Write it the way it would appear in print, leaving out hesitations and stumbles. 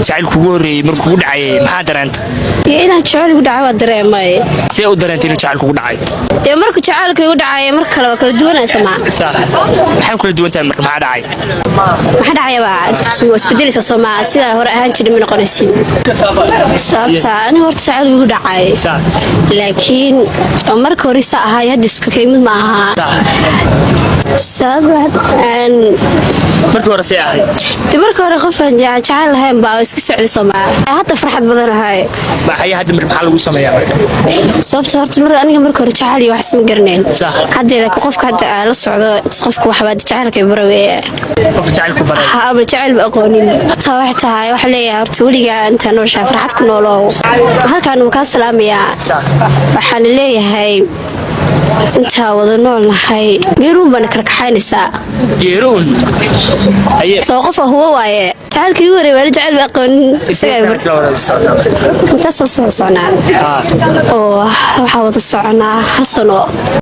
jacayl kugu horeeyay markuu kugu dhacay maxaa dareentay inaan jacayl ku dhacay waa dareemay see u dareentay inuu jacayl kugu dhacay dee markuu jacaylku igu dhacay mar kale waa kala duwanaysa ma maxay kala duwan tahay marka maxaa dhacay maxaa dhacay isbedelisa Soomaaliya sida hore ahaan jiray ma noqonaysin sababta aniga horta jacayl igu dhacay laakiin marka hore sa ahaa hadda isku keemid ma aha sabab marka hore see ahay marka hore qof aan jacayl lahayn baa iska socday Soomaaliya hadda farxad badan ahay maxay hadda maxaa lagu sameeyaa marka sababta horta aniga marka hore jacayl wax isma garaneen hadda qofka hadda la socdo qofku waxa baad jacaylka barawee qof jacaylku baray ama jacayl ba aqoonin taa wax tahay wax leeyahay horta waliga inta nolosha farxad ku noolow halkaan uu ka salaamayaa waxaan leeyahay inta wada noolnahay geeruun baan kala kaxaynaysaa geeruun aye soo qof huwa waaye jacalkii u wareey wali jacayl ba aqoonin inta soo soconaa oo waxa wada soconaa hal sano